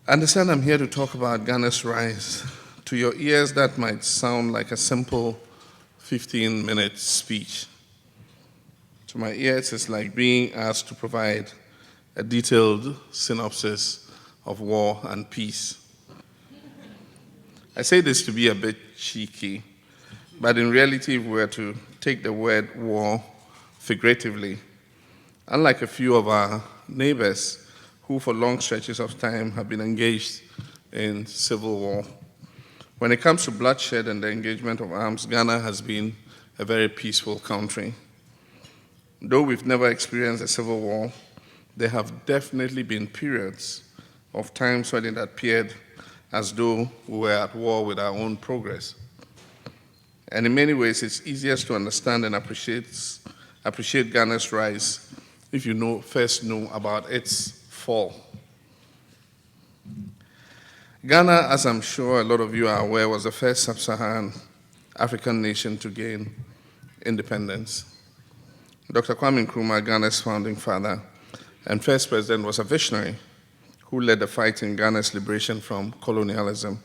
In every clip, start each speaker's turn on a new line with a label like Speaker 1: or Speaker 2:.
Speaker 1: I understand I'm here to talk about Ghana's rise. To your ears, that might sound like a simple 15-minute speech. To my ears, it's like being asked to provide a detailed synopsis of war and peace. I say this to be a bit cheeky, but in reality, if we were to take the word war figuratively, unlike a few of our neighbors who for long stretches of time have been engaged in civil war, when it comes to bloodshed and the engagement of arms, Ghana has been a very peaceful country. Though we've never experienced a civil war, there have definitely been periods of times when it appeared as though we were at war with our own progress. And in many ways, it's easiest to understand and appreciate Ghana's rise if you first know about its fall. Ghana, as I'm sure a lot of you are aware, was the first sub-Saharan African nation to gain independence. Dr. Kwame Nkrumah, Ghana's founding father and first president, was a visionary who led the fight in Ghana's liberation from colonialism,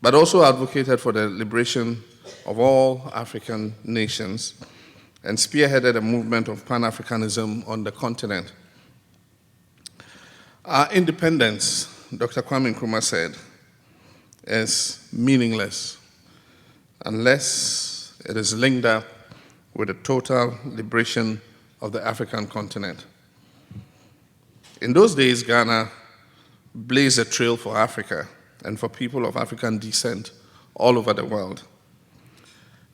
Speaker 1: but also advocated for the liberation of all African nations and spearheaded a movement of Pan-Africanism on the continent. Our independence, Dr. Kwame Nkrumah said, is meaningless unless it is linked up with the total liberation of the African continent. In those days, Ghana blazed a trail for Africa and for people of African descent all over the world.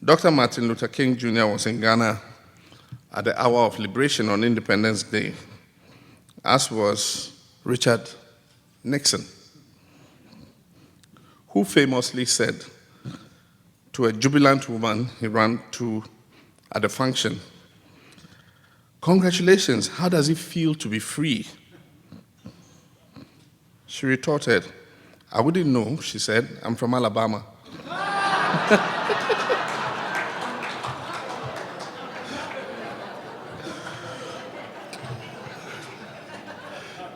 Speaker 1: Dr. Martin Luther King Jr. was in Ghana at the hour of liberation on Independence Day, as was Richard Nixon, who famously said to a jubilant woman he ran to at a function, "Congratulations, how does it feel to be free?" She retorted, "I wouldn't know," she said, "I'm from Alabama."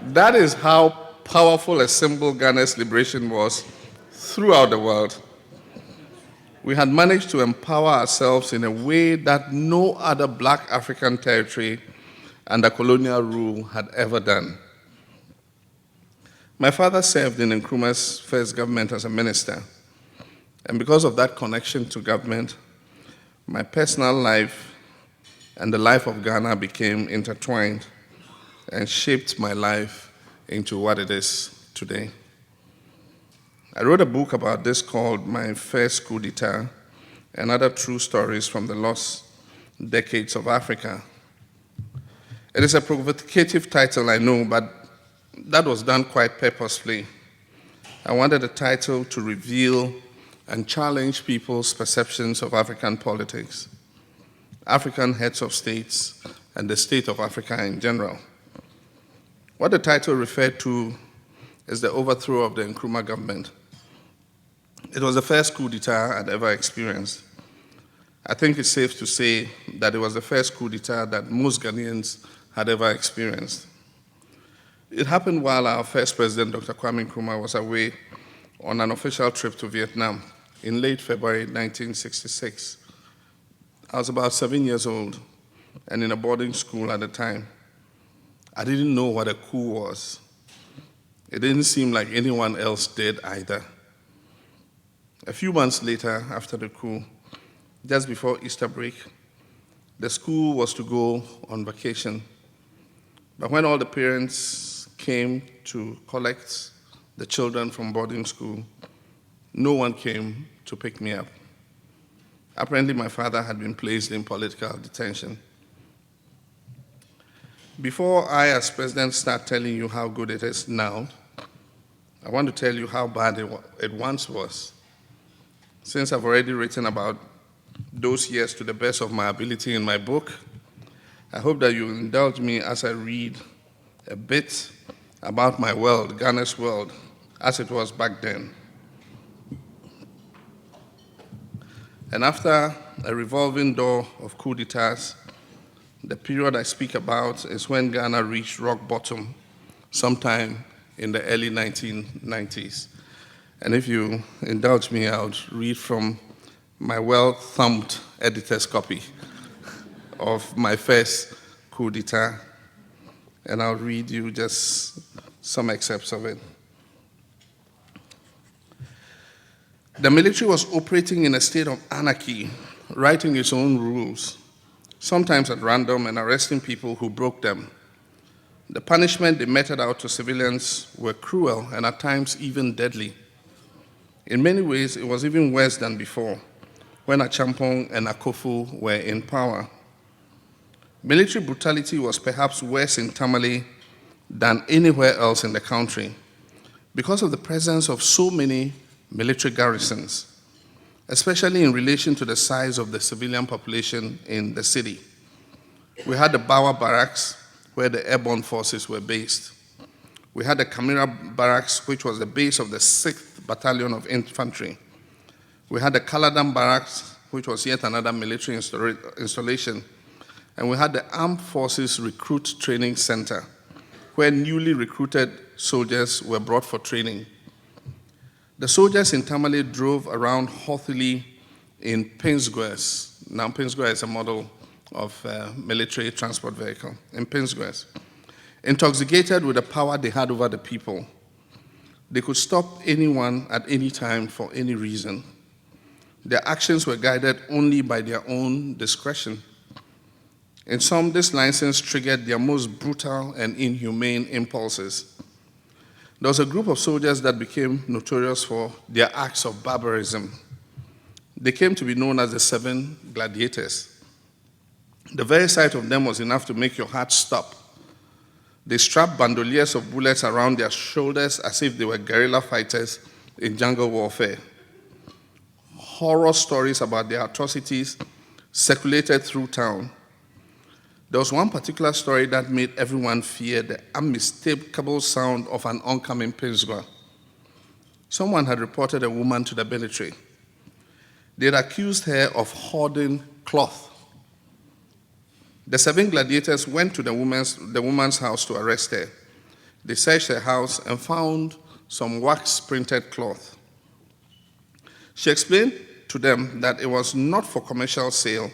Speaker 1: That is how powerful a symbol Ghana's liberation was throughout the world. We had managed to empower ourselves in a way that no other black African territory under colonial rule had ever done. My father served in Nkrumah's first government as a minister, and because of that connection to government, my personal life and the life of Ghana became intertwined and shaped my life into what it is today. I wrote a book about this called My First Coup d'etat and Other True Stories from the Lost Decades of Africa. It is a provocative title, I know, but that was done quite purposefully. I wanted the title to reveal and challenge people's perceptions of African politics, African heads of states, and the state of Africa in general. What the title referred to is the overthrow of the Nkrumah government. It was the first coup d'etat I'd ever experienced. I think it's safe to say that it was the first coup d'etat that most Ghanaians had ever experienced. It happened while our first president, Dr. Kwame Nkrumah, was away on an official trip to Vietnam in late February 1966. I was about 7 years old and in a boarding school at the time. I didn't know what a coup was. It didn't seem like anyone else did either. A few months later, after the coup, just before Easter break, the school was to go on vacation. But when all the parents came to collect the children from boarding school, no one came to pick me up. Apparently, my father had been placed in political detention. Before I, as president, start telling you how good it is now, I want to tell you how bad it once was. Since I've already written about those years to the best of my ability in my book, I hope that you will indulge me as I read a bit about my world, Ghana's world, as it was back then. And after a revolving door of coup d'etats, the period I speak about is when Ghana reached rock bottom sometime in the early 1990s. And if you indulge me, I would read from my well-thumbed editor's copy of my first coup d'etat, and I'll read you just some excerpts of it. The military was operating in a state of anarchy, writing its own rules, sometimes at random, and arresting people who broke them. The punishment they meted out to civilians were cruel and at times even deadly. In many ways, it was even worse than before, when Achampong and Akofu were in power. Military brutality was perhaps worse in Tamale than anywhere else in the country because of the presence of so many military garrisons, especially in relation to the size of the civilian population in the city. We had the Bawa Barracks, where the airborne forces were based. We had the Kamira Barracks, which was the base of the 6th Battalion of Infantry. We had the Kaladam Barracks, which was yet another military installation. And we had the Armed Forces Recruit Training Center, where newly recruited soldiers were brought for training. The soldiers in Tamale drove around haughtily in Pinsquares. Now, Pinsquare is a model of military transport vehicle, in Pinsquares, intoxicated with the power they had over the people. They could stop anyone at any time for any reason. Their actions were guided only by their own discretion. In some, this license triggered their most brutal and inhumane impulses. There was a group of soldiers that became notorious for their acts of barbarism. They came to be known as the 7 Gladiators. The very sight of them was enough to make your heart stop. They strapped bandoliers of bullets around their shoulders as if they were guerrilla fighters in jungle warfare. Horror stories about their atrocities circulated through town. There was one particular story that made everyone fear the unmistakable sound of an oncoming Pinsgwa. Someone had reported a woman to the military. They had accused her of hoarding cloth. The 7 Gladiators went to the woman's house to arrest her. They searched her house and found some wax-printed cloth. She explained to them that it was not for commercial sale.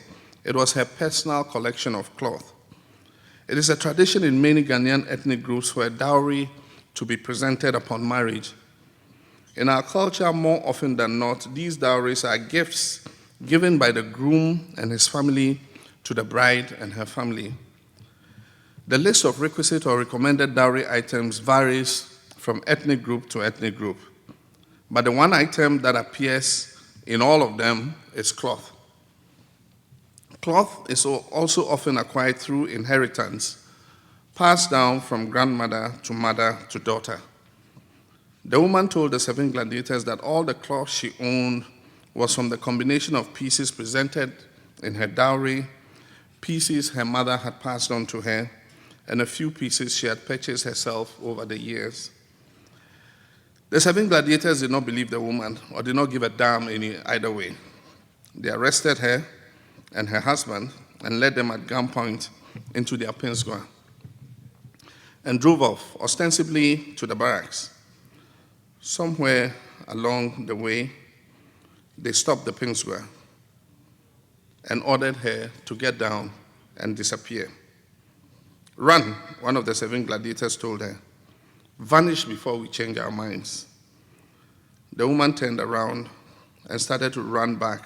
Speaker 1: It was her personal collection of cloth. It is a tradition in many Ghanaian ethnic groups for a dowry to be presented upon marriage. In our culture, more often than not, these dowries are gifts given by the groom and his family to the bride and her family. The list of requisite or recommended dowry items varies from ethnic group to ethnic group, but the one item that appears in all of them is cloth. Cloth is also often acquired through inheritance, passed down from grandmother to mother to daughter. The woman told the 7 Gladiators that all the cloth she owned was from the combination of pieces presented in her dowry, pieces her mother had passed on to her, and a few pieces she had purchased herself over the years. The 7 Gladiators did not believe the woman or did not give a damn either way. They arrested her and her husband and led them at gunpoint into their Pinsgwa and drove off, ostensibly to the barracks. Somewhere along the way, they stopped the Pinsgwa and ordered her to get down and disappear. Run, one of the 7 Gladiators told her. Vanish before we change our minds. The woman turned around and started to run back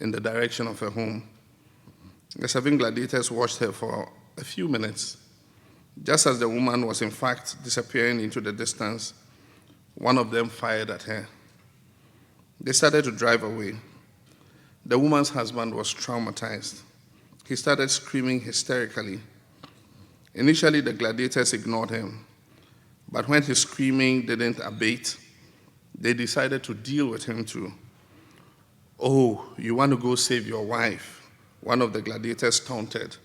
Speaker 1: in the direction of her home. The 7 Gladiators watched her for a few minutes. Just as the woman was in fact disappearing into the distance, one of them fired at her. They started to drive away. The woman's husband was traumatized. He started screaming hysterically. Initially, the Gladiators ignored him, but when his screaming didn't abate, they decided to deal with him too. "Oh, you want to go save your wife?" one of the Gladiators taunted.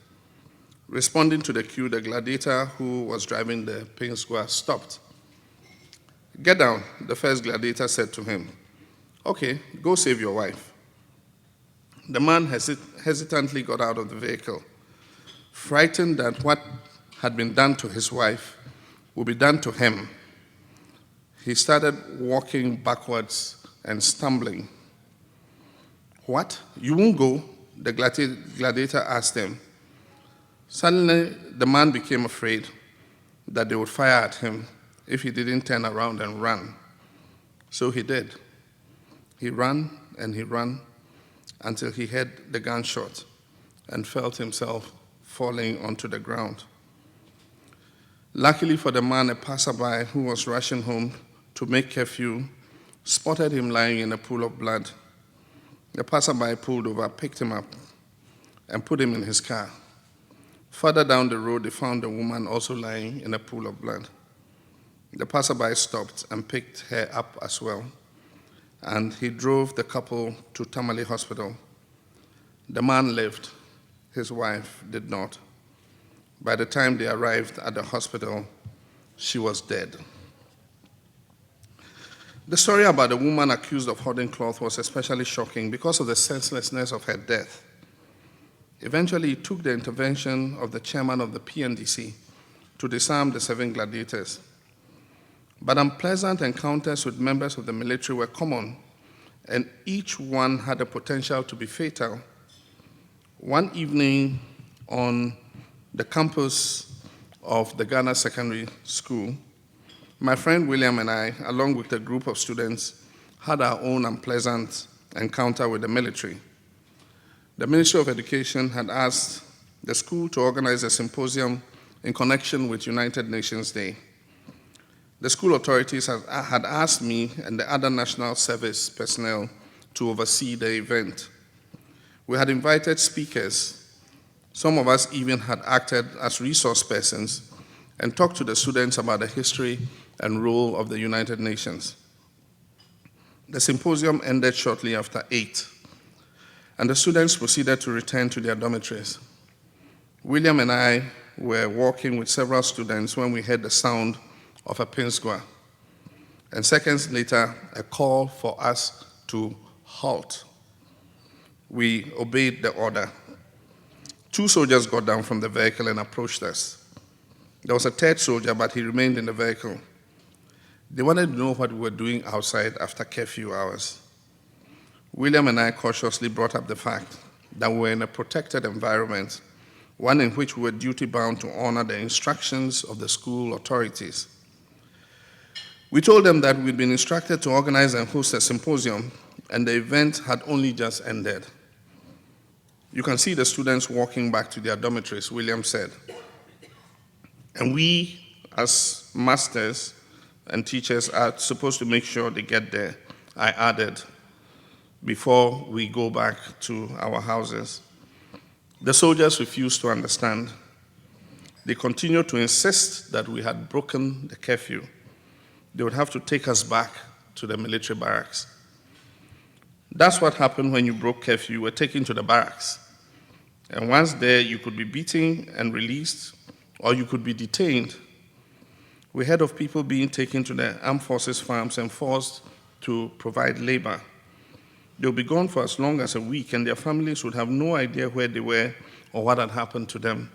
Speaker 1: Responding to the cue, the Gladiator who was driving the Pinsgwa stopped. "Get down," the first Gladiator said to him. "Okay, go save your wife." The man hesitantly got out of the vehicle, frightened that what had been done to his wife would be done to him he started walking backwards and stumbling. "What? You won't go?" the gladiator asked him. Suddenly, the man became afraid that they would fire at him if he didn't turn around and run. So he did. He ran and he ran until he heard the gunshot and felt himself falling onto the ground. Luckily for the man, a passerby who was rushing home to make curfew spotted him lying in a pool of blood. The passerby pulled over, picked him up, and put him in his car. Further down the road, they found a woman also lying in a pool of blood. The passerby stopped and picked her up as well, and he drove the couple to Tamale Hospital. The man lived, his wife did not. By the time they arrived at the hospital, she was dead. The story about the woman accused of hoarding cloth was especially shocking because of the senselessness of her death. Eventually, it took the intervention of the chairman of the PNDC to disarm the 7 gladiators. But unpleasant encounters with members of the military were common, and each one had the potential to be fatal. One evening on the campus of the Ghana Secondary School, my friend William and I, along with a group of students, had our own unpleasant encounter with the military. The Ministry of Education had asked the school to organize a symposium in connection with United Nations Day. The school authorities had asked me and the other national service personnel to oversee the event. We had invited speakers. Some of us even had acted as resource persons and talked to the students about the history and role of the United Nations. The symposium ended shortly after 8, and the students proceeded to return to their dormitories. William and I were walking with several students when we heard the sound of a pin square, and seconds later, a call for us to halt. We obeyed the order. 2 soldiers got down from the vehicle and approached us. There was a 3rd soldier, but he remained in the vehicle. They wanted to know what we were doing outside after curfew hours. William and I cautiously brought up the fact that we were in a protected environment, one in which we were duty-bound to honor the instructions of the school authorities. We told them that we'd been instructed to organize and host a symposium, and the event had only just ended. "You can see the students walking back to their dormitories," William said. "And we, as masters and teachers, are supposed to make sure they get there," I added, "before we go back to our houses." The soldiers refused to understand. They continued to insist that we had broken the curfew. They would have to take us back to the military barracks. That's what happened when you broke curfew. You were taken to the barracks. And once there, you could be beaten and released, or you could be detained. We heard of people being taken to the armed forces farms and forced to provide labor. They'll be gone for as long as a week, and their families would have no idea where they were or what had happened to them.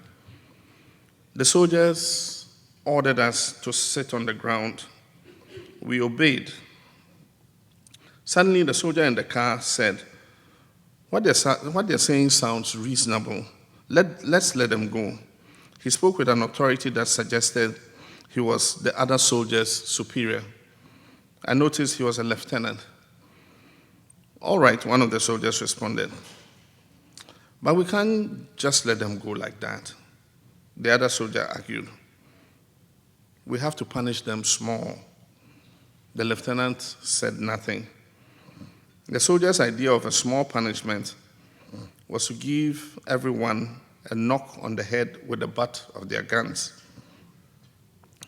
Speaker 1: The soldiers ordered us to sit on the ground. We obeyed. Suddenly, the soldier in the car said, what they're saying sounds reasonable. Let's let them go." He spoke with an authority that suggested he was the other soldier's superior. I noticed he was a lieutenant. "All right," one of the soldiers responded. "But we can't just let them go like that," the other soldier argued. "We have to punish them small." The lieutenant said nothing. The soldier's idea of a small punishment was to give everyone a knock on the head with the butt of their guns.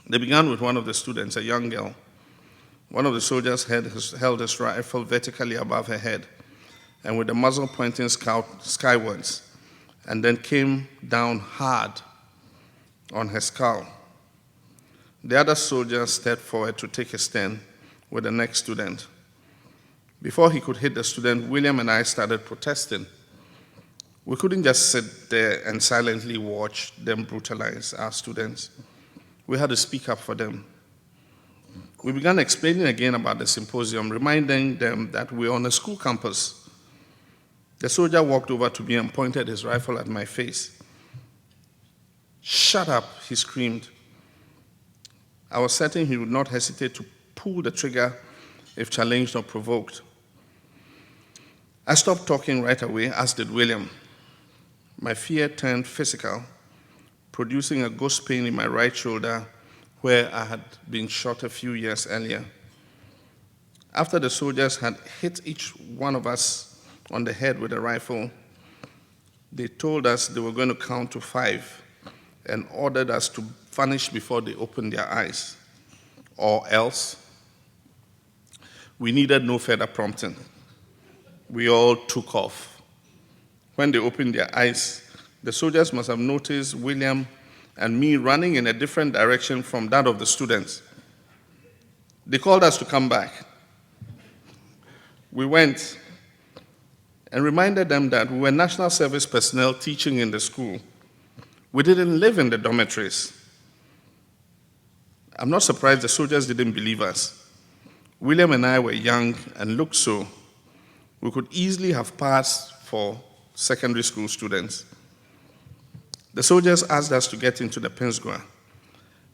Speaker 1: They began with one of the students, a young girl. One of the soldiers held his rifle vertically above her head and with the muzzle pointing skywards, and then came down hard on her skull. The other soldier stepped forward to take his stand with the next student. Before he could hit the student, William and I started protesting. We couldn't just sit there and silently watch them brutalize our students. We had to speak up for them. We began explaining again about the symposium, reminding them that we were on a school campus. The soldier walked over to me and pointed his rifle at my face. "Shut up," he screamed. I was certain he would not hesitate to pull the trigger if challenged or provoked. I stopped talking right away, as did William. My fear turned physical, producing a ghost pain in my right shoulder where I had been shot a few years earlier. After the soldiers had hit each one of us on the head with a rifle, they told us they were going to count to 5 and ordered us to vanish before they opened their eyes, or else. We needed no further prompting. We all took off. When they opened their eyes, the soldiers must have noticed William and me running in a different direction from that of the students. They called us to come back. We went and reminded them that we were national service personnel teaching in the school. We didn't live in the dormitories. I'm not surprised the soldiers didn't believe us. William and I were young and looked so. We could easily have passed for secondary school students. The soldiers asked us to get into the Pinsgua.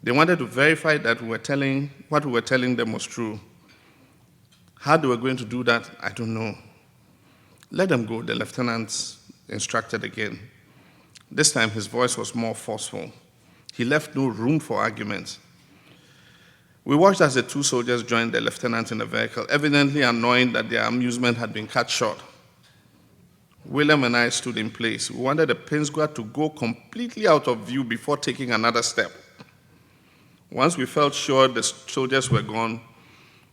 Speaker 1: They wanted to verify that what we were telling them was true. How they were going to do that, I don't know. "Let them go," the lieutenant instructed again. This time his voice was more forceful. He left no room for argument. We watched as the 2 soldiers joined the lieutenant in the vehicle, evidently annoyed that their amusement had been cut short. William and I stood in place. We wanted the Pinsgua to go completely out of view before taking another step. Once we felt sure the soldiers were gone,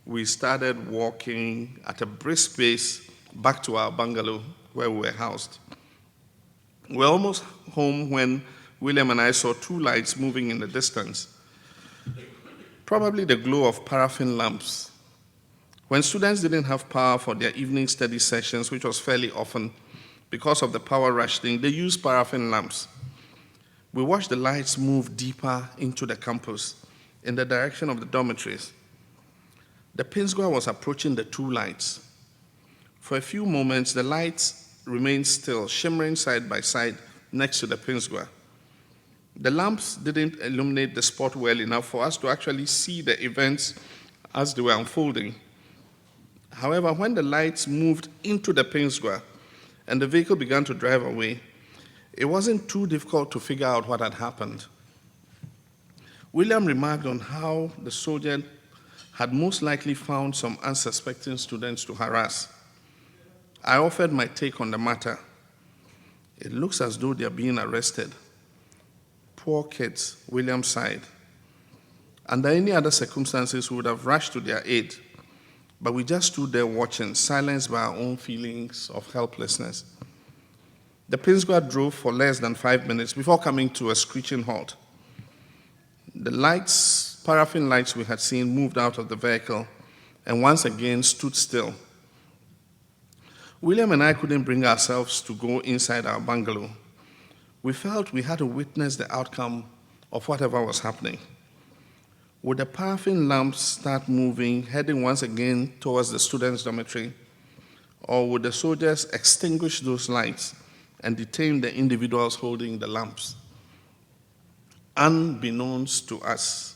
Speaker 1: we started walking at a brisk pace back to our bungalow where we were housed. We were almost home when William and I saw 2 lights moving in the distance. Probably the glow of paraffin lamps. When students didn't have power for their evening study sessions, which was fairly often because of the power rationing, they used paraffin lamps. We watched the lights move deeper into the campus in the direction of the dormitories. The Pinsgua was approaching the 2 lights. For a few moments, the lights remained still, shimmering side by side next to the Pinsgua. The lamps didn't illuminate the spot well enough for us to actually see the events as they were unfolding. However, when the lights moved into the Pinsgua and the vehicle began to drive away, it wasn't too difficult to figure out what had happened. William remarked on how the soldier had most likely found some unsuspecting students to harass. I offered my take on the matter. "It looks as though they are being arrested." "Poor kids," William sighed. Under any other circumstances, we would have rushed to their aid, but we just stood there watching, silenced by our own feelings of helplessness. The Pinsgua drove for less than 5 minutes before coming to a screeching halt. The lights, paraffin lights we had seen, moved out of the vehicle and once again stood still. William and I couldn't bring ourselves to go inside our bungalow. We felt we had to witness the outcome of whatever was happening. Would the paraffin lamps start moving, heading once again towards the students' dormitory? Or would the soldiers extinguish those lights and detain the individuals holding the lamps? Unbeknownst to us,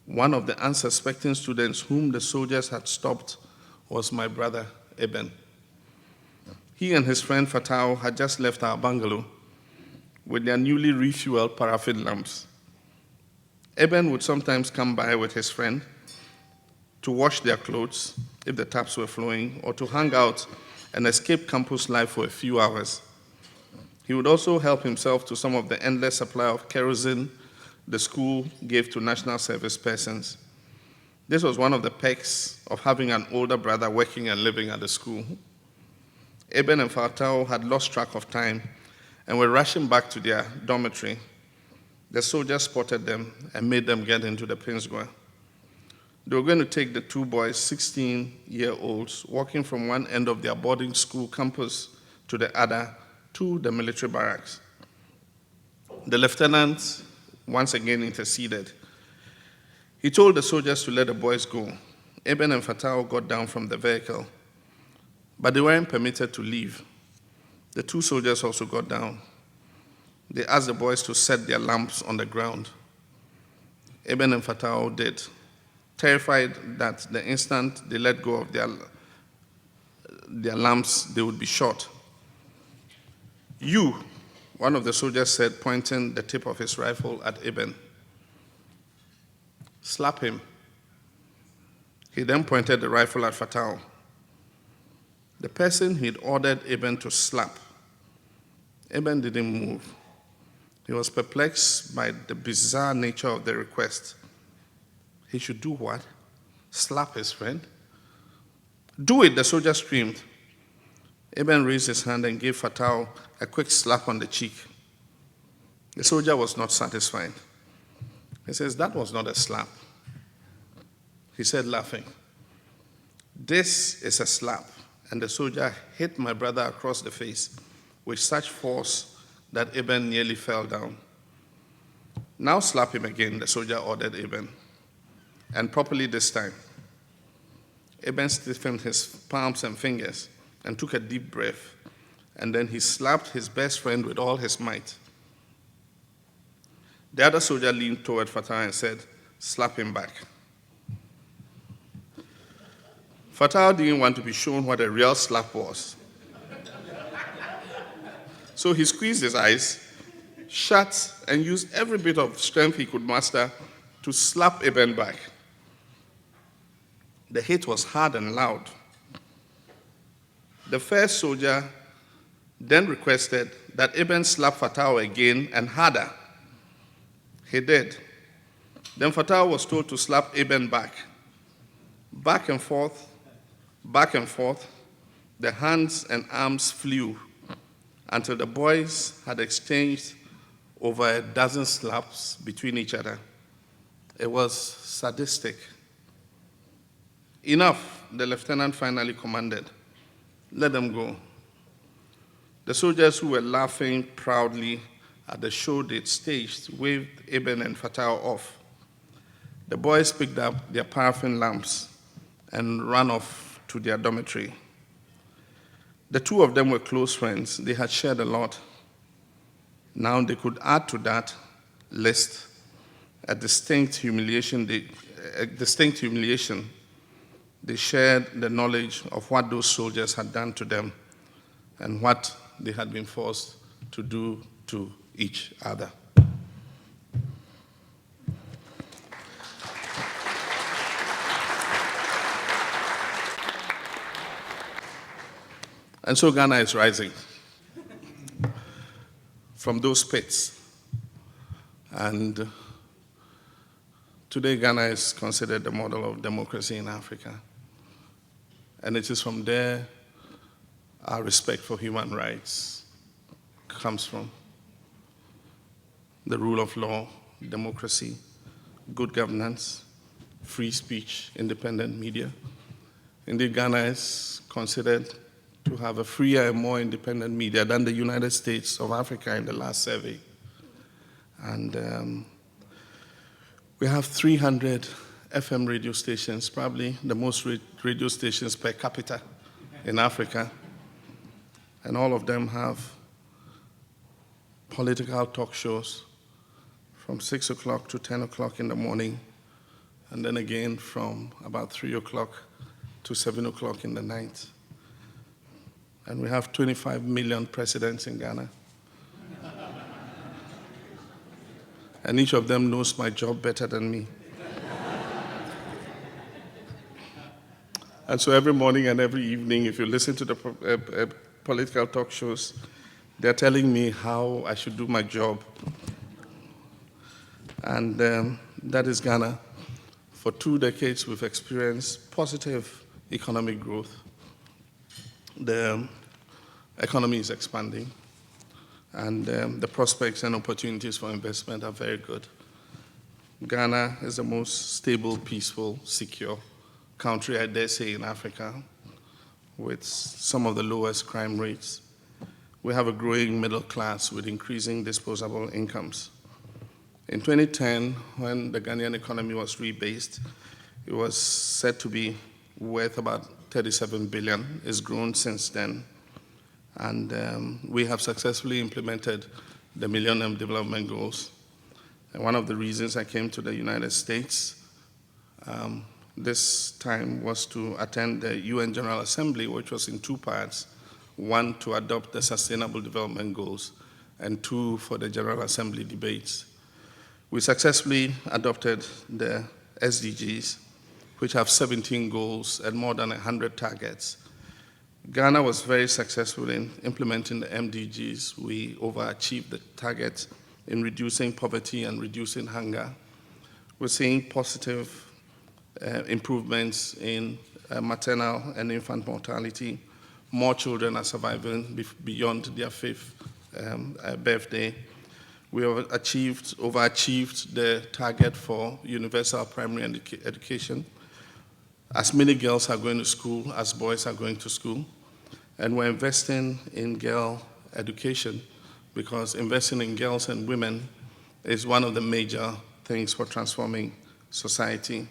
Speaker 1: one of the unsuspecting students whom the soldiers had stopped was my brother, Eben. He and his friend Fatao had just left our bungalow with their newly refueled paraffin lamps. Eben would sometimes come by with his friend to wash their clothes if the taps were flowing, or to hang out and escape campus life for a few hours. He would also help himself to some of the endless supply of kerosene the school gave to national service persons. This was one of the perks of having an older brother working and living at the school. Eben and Fatao had lost track of time and were rushing back to their dormitory. The soldiers spotted them and made them get into the Pinsgua. They were going to take the 2 boys, 16-year-olds, walking from one end of their boarding school campus to the other, to the military barracks. The lieutenant once again interceded. He told the soldiers to let the boys go. Eben and Fatao got down from the vehicle, but they weren't permitted to leave. The two soldiers also got down. They asked the boys to set their lamps on the ground. Eben and Fatao did, terrified that the instant they let go of their lamps, they would be shot. "You," one of the soldiers said, pointing the tip of his rifle at Eben. "Slap him." He then pointed the rifle at Fatao. The person he'd ordered Eben to slap. Eben didn't move. He was perplexed by the bizarre nature of the request. He should do what? Slap his friend? "Do it," the soldier screamed. Eben raised his hand and gave Fatao a quick slap on the cheek. The soldier was not satisfied. He says, "That was not a slap." He said, laughing, "This is a slap." And the soldier hit my brother across the face with such force that Eben nearly fell down. "Now slap him again," the soldier ordered Eben, "and properly this time." Eben stiffened his palms and fingers and took a deep breath, and then he slapped his best friend with all his might. The other soldier leaned toward Fatah and said, "Slap him back." Fatah didn't want to be shown what a real slap was. So he squeezed his eyes shut and used every bit of strength he could muster to slap Eben back. The hit was hard and loud. The first soldier then requested that Eben slap Fatah again and harder. He did. Then Fatah was told to slap Eben back. Back and forth, the hands and arms flew until the boys had exchanged over a dozen slaps between each other. It was sadistic. "Enough," the lieutenant finally commanded. "Let them go." The soldiers who were laughing proudly at the show they'd staged waved Eben and Fatah off. The boys picked up their paraffin lamps and ran off to their dormitory. The two of them were close friends. They had shared a lot. Now they could add to that list a distinct humiliation. They shared the knowledge of what those soldiers had done to them and what they had been forced to do to each other. And so Ghana is rising from those pits. And today Ghana is considered the model of democracy in Africa. And it is from there our respect for human rights comes from. The rule of law, democracy, good governance, free speech, independent media. Indeed, Ghana is considered to have a freer and more independent media than the United States of Africa in the last survey. And we have 300 FM radio stations, probably the most radio stations per capita in Africa. And all of them have political talk shows from 6 o'clock to 10 o'clock in the morning, and then again from about 3 o'clock to 7 o'clock in the night. And we have 25 million presidents in Ghana. And each of them knows my job better than me. And so every morning and every evening, if you listen to the political talk shows, they're telling me how I should do my job. And that is Ghana. For 2 decades, we've experienced positive economic growth. The economy is expanding, and the prospects and opportunities for investment are very good. Ghana is the most stable, peaceful, secure country, I dare say, in Africa, with some of the lowest crime rates. We have a growing middle class with increasing disposable incomes. In 2010, when the Ghanaian economy was rebased, it was said to be worth about 37 billion. It's grown since then. And we have successfully implemented the Millennium Development Goals. And one of the reasons I came to the United States this time was to attend the UN General Assembly, which was in two parts. One, to adopt the Sustainable Development Goals, and two, for the General Assembly debates. We successfully adopted the SDGs, which have 17 goals and more than 100 targets. Ghana was very successful in implementing the MDGs. We overachieved the targets in reducing poverty and reducing hunger. We're seeing positive improvements in maternal and infant mortality. More children are surviving beyond their fifth birthday. We have overachieved the target for universal primary education. As many girls are going to school as boys are going to school. And we're investing in girl education because investing in girls and women is one of the major things for transforming society.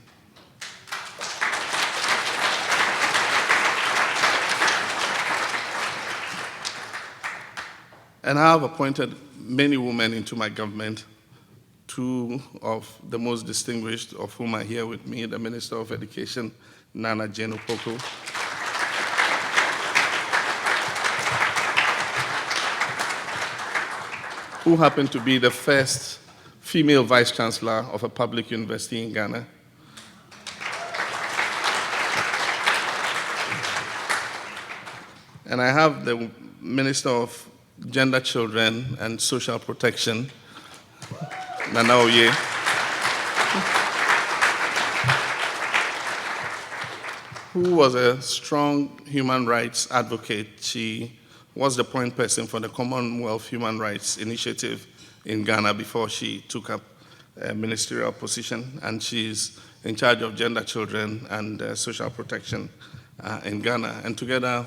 Speaker 1: And I have appointed many women into my government, two of the most distinguished of whom are here with me, the Minister of Education, Nana Jane Opoku, who happened to be the first female vice chancellor of a public university in Ghana. And I have the Minister of Gender, Children, and Social Protection, Nana Oye, who was a strong human rights advocate. She was the point person for the Commonwealth Human Rights Initiative in Ghana before she took up a ministerial position, and she's in charge of gender, children, and social protection in Ghana. And together,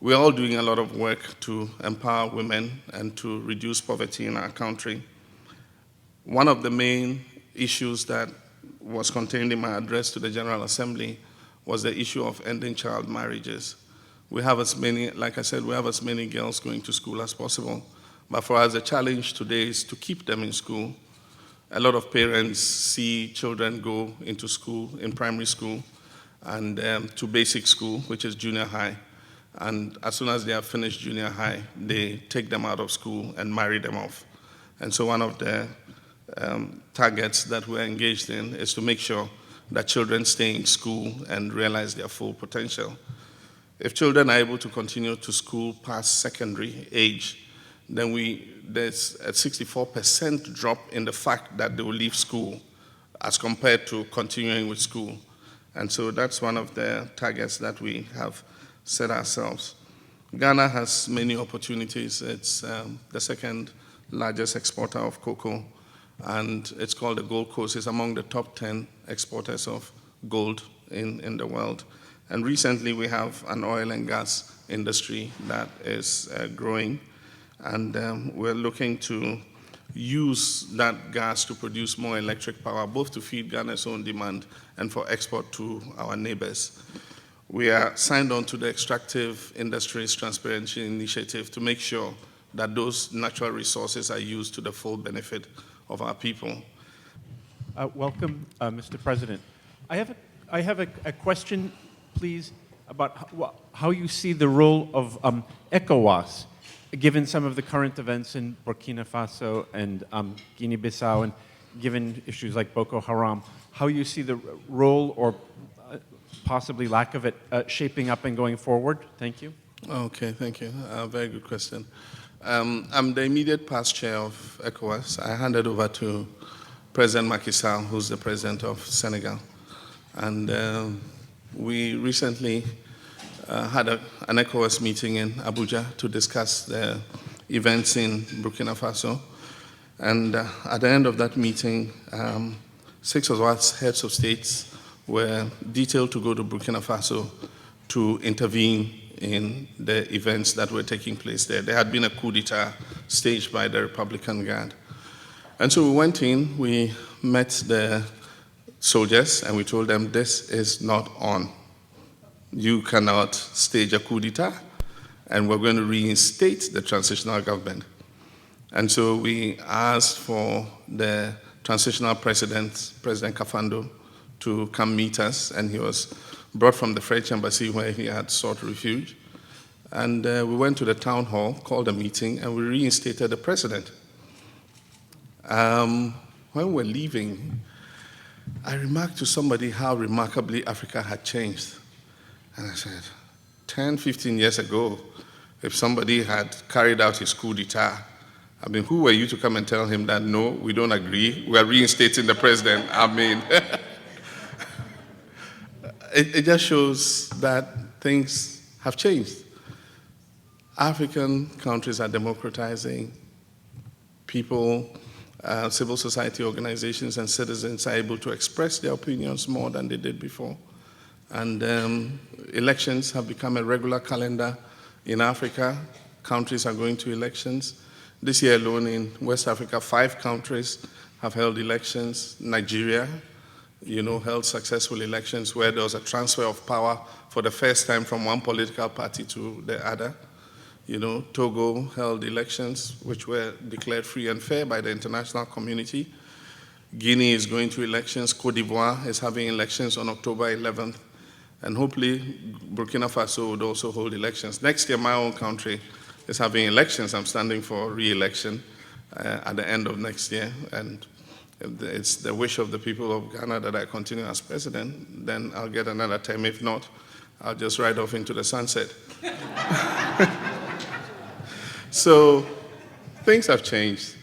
Speaker 1: we're all doing a lot of work to empower women and to reduce poverty in our country. One of the main issues that was contained in my address to the General Assembly was the issue of ending child marriages. We have as many, like I said, we have as many girls going to school as possible. But for us, the challenge today is to keep them in school. A lot of parents see children go into school, in primary school, and to basic school, which is junior high. And as soon as they have finished junior high, they take them out of school and marry them off. And so one of the targets that we're engaged in is to make sure that children stay in school and realize their full potential. If children are able to continue to school past secondary age, then there's a 64% drop in the fact that they will leave school as compared to continuing with school. And so that's one of the targets that we have set ourselves. Ghana has many opportunities. It's the second largest exporter of cocoa, and it's called the Gold Coast. It's among the top 10 exporters of gold in the world. And recently we have an oil and gas industry that is growing, and we're looking to use that gas to produce more electric power, both to feed Ghana's own demand and for export to our neighbors. We are signed on to the Extractive Industries Transparency Initiative to make sure that those natural resources are used to the full benefit of our people.
Speaker 2: Welcome, Mr. President. I have a question, please, about how you see the role of ECOWAS, given some of the current events in Burkina Faso and Guinea-Bissau, and given issues like Boko Haram, how you see the role or possibly lack of it shaping up and going forward? Thank you.
Speaker 1: Okay, thank you. Very good question. I'm the immediate past chair of ECOWAS. I handed over to President Macky Sall, who's the president of Senegal. And we recently had an ECOWAS meeting in Abuja to discuss the events in Burkina Faso. And at the end of that meeting, 6 of us heads of states were detailed to go to Burkina Faso to intervene in the events that were taking place there. There had been a coup d'etat staged by the Republican Guard. And so we went in, we met the soldiers, and we told them, this is not on. You cannot stage a coup d'etat, and we're going to reinstate the transitional government. And so we asked for the transitional president, President Kafando, to come meet us, and he was brought from the French embassy where he had sought refuge. And we went to the town hall, called a meeting, and we reinstated the president. When we were leaving, I remarked to somebody how remarkably Africa had changed. And I said, 10, 15 years ago, if somebody had carried out his coup d'etat, I mean, who were you to come and tell him that, no, we don't agree, we are reinstating the president? I mean, it just shows that things have changed. African countries are democratizing. People, civil society organizations and citizens are able to express their opinions more than they did before. And elections have become a regular calendar in Africa. Countries are going to elections. This year alone in West Africa, 5 countries have held elections. Nigeria, held successful elections where there was a transfer of power for the first time from one political party to the other. Togo held elections which were declared free and fair by the international community. Guinea is going to elections. Cote d'Ivoire is having elections on October 11th. And hopefully Burkina Faso would also hold elections. Next year, my own country is having elections. I'm standing for re-election at the end of next year. And if it's the wish of the people of Ghana that I continue as president, then I'll get another term. If not, I'll just ride off into the sunset. So things have changed,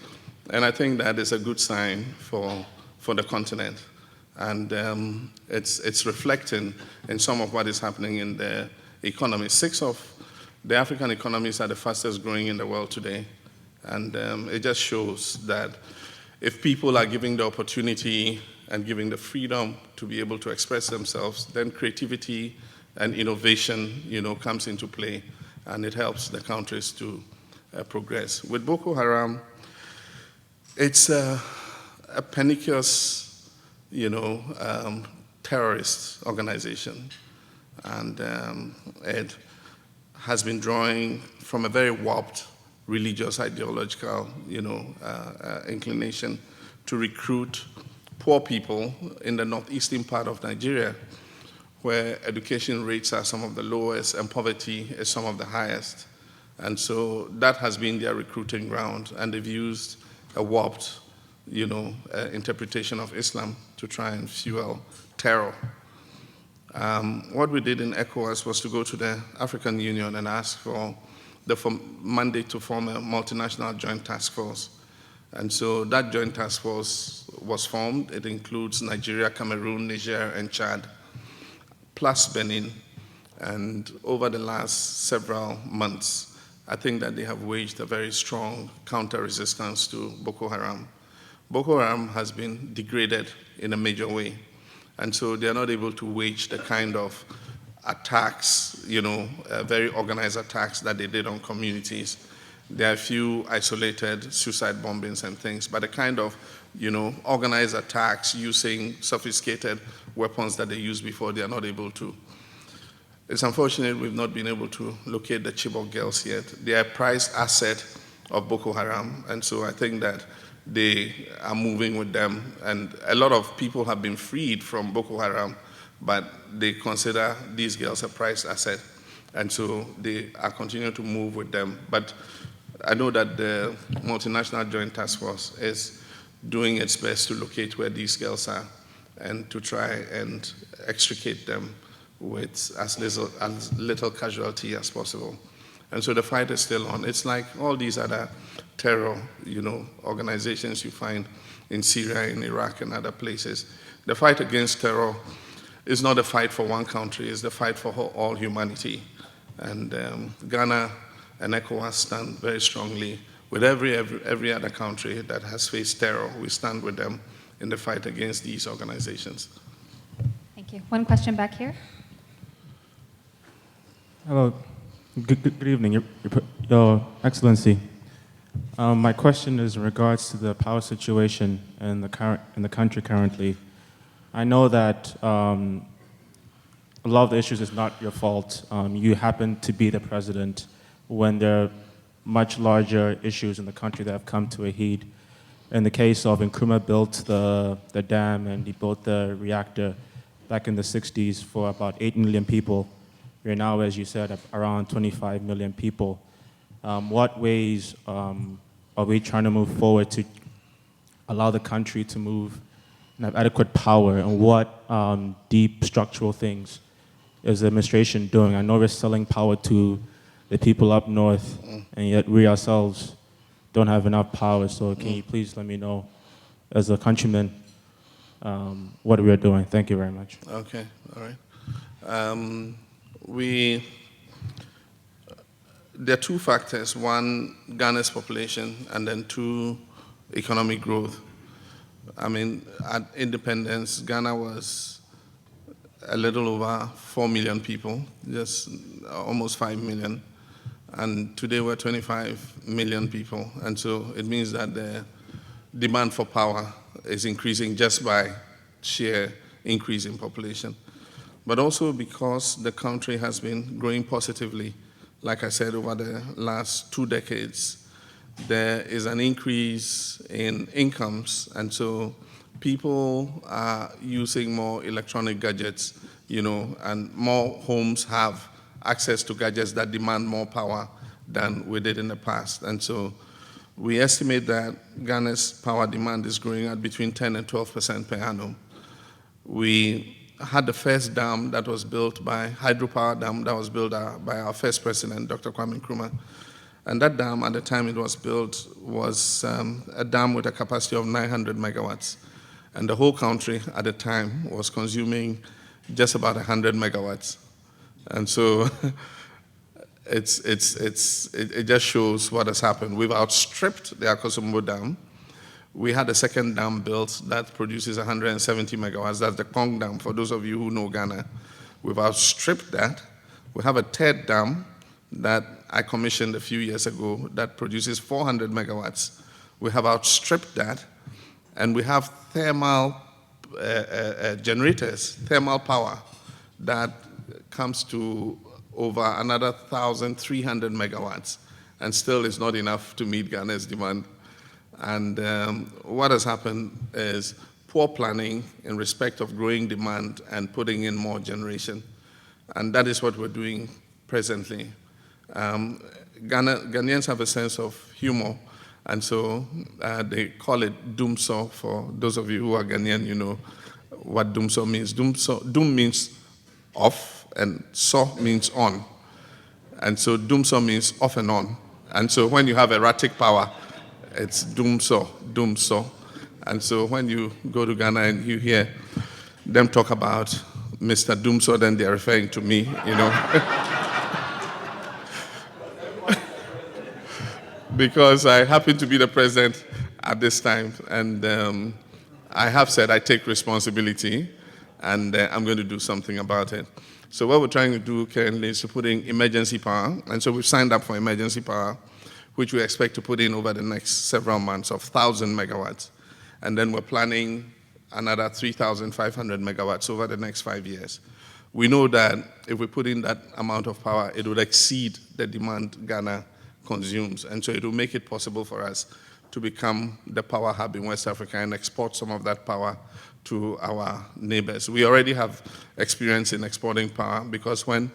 Speaker 1: and I think that is a good sign for the continent. And it's reflecting in some of what is happening in the economy. 6 of the African economies are the fastest growing in the world today. And it just shows that if people are given the opportunity and given the freedom to be able to express themselves, then creativity and innovation, comes into play, and it helps the countries to progress. With Boko Haram, it's a pernicious, terrorist organization, and it has been drawing from a very warped religious, ideological, inclination to recruit poor people in the northeastern part of Nigeria, where education rates are some of the lowest and poverty is some of the highest. And so that has been their recruiting ground, and they've used a warped, interpretation of Islam to try and fuel terror. What we did in ECOWAS was to go to the African Union and ask for the mandate to form a multinational joint task force. And so that joint task force was formed. It includes Nigeria, Cameroon, Niger, and Chad, plus Benin. And over the last several months, I think that they have waged a very strong counter-resistance to Boko Haram. Boko Haram has been degraded in a major way, and so they are not able to wage the kind of attacks, very organized attacks that they did on communities. There are a few isolated suicide bombings and things, but the kind of, organized attacks using sophisticated weapons that they used before, they are not able to. It's unfortunate we've not been able to locate the Chibok girls yet. They are a prized asset of Boko Haram, and so I think that they are moving with them. And a lot of people have been freed from Boko Haram, but they consider these girls a prized asset, and so they are continuing to move with them. But I know that the Multinational Joint Task Force is doing its best to locate where these girls are and to try and extricate them with as little casualty as possible. And so the fight is still on. It's like all these other terror, organizations you find in Syria, in Iraq, and other places. The fight against terror is not a fight for one country, it's the fight for all humanity. And Ghana and ECOWAS stand very strongly with every other country that has faced terror. We stand with them in the fight against these organizations.
Speaker 3: Thank you. One question back here.
Speaker 4: Hello. Good evening, Your Excellency. My question is in regards to the power situation in the country currently. I know that a lot of the issues is not your fault. You happen to be the president when there are much larger issues in the country that have come to a head. In the case of Increment built the dam and he built the reactor back in the 60s for about 8 million people. We're now, as you said, around 25 million people. What ways are we trying to move forward to allow the country to move and have adequate power, and what deep structural things is the administration doing? I know we're selling power to the people up north, and yet we ourselves don't have enough power. So can you please let me know, as a countryman, what we are doing? Thank you very much.
Speaker 1: Okay, all right. There are two factors. One, Ghana's population, and then two, economic growth. I mean, at independence, Ghana was a little over 4 million people, just almost 5 million. And today we're 25 million people. And so it means that the demand for power is increasing just by sheer increase in population. But also because the country has been growing positively, like I said, over the last 2 decades, there is an increase in incomes, and so people are using more electronic gadgets, and more homes have access to gadgets that demand more power than we did in the past. And so we estimate that Ghana's power demand is growing at between 10 and 12% per annum. We had the first dam that was built hydropower dam that was built by our first president, Dr. Kwame Nkrumah. And that dam, at the time it was built, was a dam with a capacity of 900 megawatts. And the whole country at the time was consuming just about 100 megawatts. And so it just shows what has happened. We've outstripped the Akosombo Dam. We had a second dam built that produces 170 megawatts. That's the Kong Dam, for those of you who know Ghana. We've outstripped that. We have a third dam that I commissioned a few years ago that produces 400 megawatts. We have outstripped that, and we have thermal generators, thermal power, that comes to over another 1,300 megawatts, and still is not enough to meet Ghana's demand. And what has happened is poor planning in respect of growing demand and putting in more generation. And that is what we're doing presently. Ghanaians have a sense of humor, and so they call it doomso. For those of you who are Ghanaian, you know what doomso means. Doom means off, and so means on. And so doomso means off and on. And so when you have erratic power, it's doomso. And so when you go to Ghana and you hear them talk about Mr. Doomso, then they're referring to me, because I happen to be the president at this time, and I have said I take responsibility, and I'm going to do something about it. So what we're trying to do currently is to put in emergency power, and so we've signed up for emergency power, which we expect to put in over the next several months of 1,000 megawatts. And then we're planning another 3,500 megawatts over the next 5 years. We know that if we put in that amount of power, it would exceed the demand Ghana consumes. And so it will make it possible for us to become the power hub in West Africa and export some of that power to our neighbors. We already have experience in exporting power, because when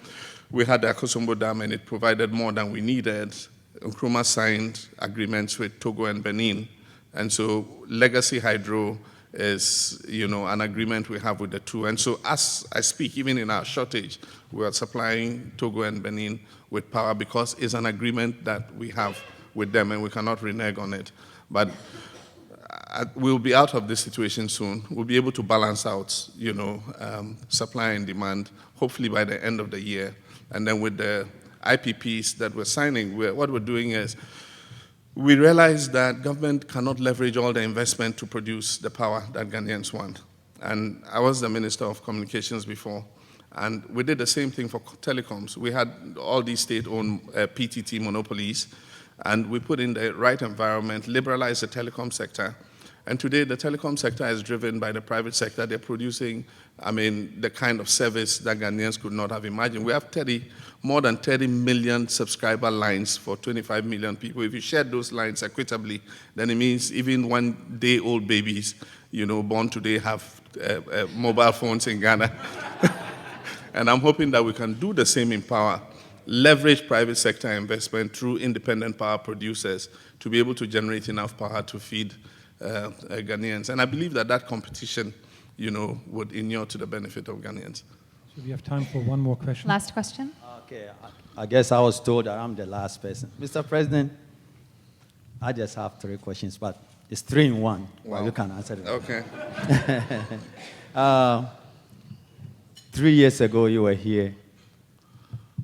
Speaker 1: we had the Akosombo Dam and it provided more than we needed, Nkrumah signed agreements with Togo and Benin. And so Legacy Hydro is, an agreement we have with the two. And so as I speak, even in our shortage, we are supplying Togo and Benin with power because it's an agreement that we have with them and we cannot renege on it. But we'll be out of this situation soon. We'll be able to balance out, supply and demand, hopefully by the end of the year. And then with the IPPs that we're signing, what we're doing is we realize that government cannot leverage all the investment to produce the power that Ghanaians want. And I was the Minister of Communications before, and we did the same thing for telecoms. We had all these state-owned PTT monopolies, And we put in the right environment, liberalize the telecom sector. And today, the telecom sector is driven by the private sector. They're producing, the kind of service that Ghanaians could not have imagined. We have more than 30 million subscriber lines for 25 million people. If you share those lines equitably, then it means even 1-day-old babies, born today have mobile phones in Ghana. And I'm hoping that we can do the same in power, leverage private sector investment through independent power producers to be able to generate enough power to feed Ghanaians. And I believe that competition, would inure to the benefit of Ghanaians.
Speaker 5: So we have time for one more question.
Speaker 3: Last question.
Speaker 6: Okay, I guess I was told that I'm the last person. Mr. President, I just have 3 questions, but it's 3 in 1.
Speaker 1: Wow.
Speaker 6: Well, you can answer them.
Speaker 1: Okay.
Speaker 6: 3 years ago, you were here.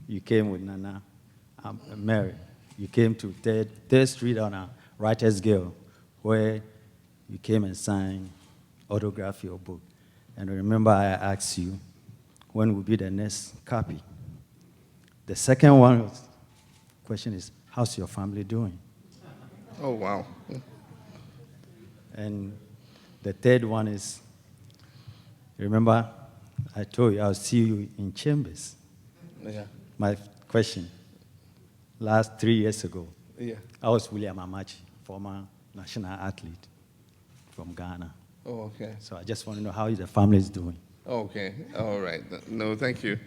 Speaker 6: You came with Nana, Mary. You came to 3rd Street on a Writer's Guild, where you came and signed, autograph your book. And remember, I asked you, when will be the next copy? The second question is, how's your family doing?
Speaker 1: Oh, wow.
Speaker 6: And the third one is, remember, I told you I'll see you in Chambers.
Speaker 1: Yeah.
Speaker 6: My question, last 3 years ago,
Speaker 1: Yeah.
Speaker 6: I was William Amachi, former national athlete from Ghana.
Speaker 1: Oh, okay.
Speaker 6: So I just want to know how the family is doing.
Speaker 1: Okay. All right. No, thank you.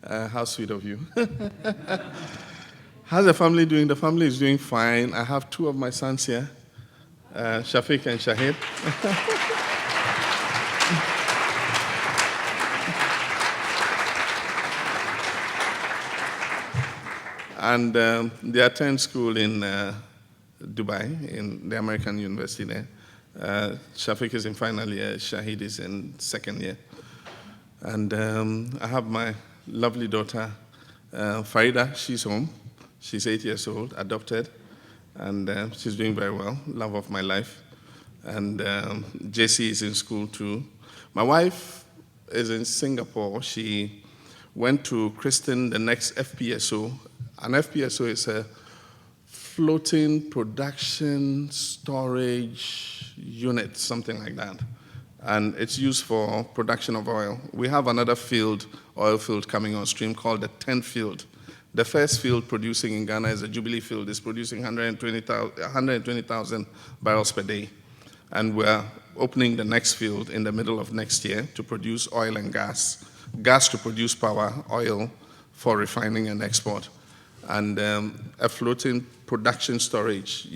Speaker 1: How sweet of you. How's the family doing? The family is doing fine. I have 2 of my sons here, Shafiq and Shahid. And they attend school in Dubai, in the American university there. Shafiq is in final year, Shahid is in 2nd year. And I have my lovely daughter, Farida. She's home. She's 8 years old, adopted, and she's doing very well, love of my life. And JC is in school too. My wife is in Singapore. She went to christen the next FPSO. An FPSO is a floating production storage unit, something like that. And it's used for production of oil. We have another oil field coming on stream called the 10th field. The first field producing in Ghana is the Jubilee field. It's producing 120,000 barrels per day. And we're opening the next field in the middle of next year to produce oil and gas. Gas to produce power, oil for refining and export. And a floating production storage,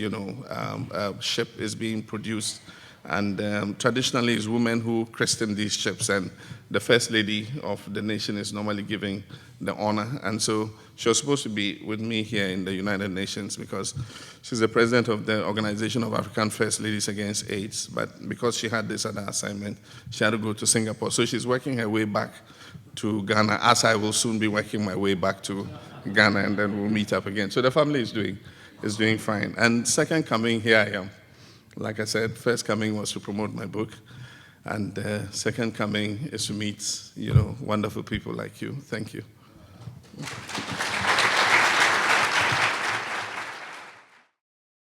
Speaker 1: ship is being produced. And traditionally, it's women who christen these ships, and the First Lady of the nation is normally giving the honor. And so she was supposed to be with me here in the United Nations because she's the president of the Organization of African First Ladies Against AIDS. But because she had this other assignment, she had to go to Singapore. So she's working her way back to Ghana, as I will soon be working my way back to Ghana, and then we'll meet up again. So the family is doing fine. And second coming, here I am. Like I said, first coming was to promote my book, and second coming is to meet, wonderful people like you. Thank you.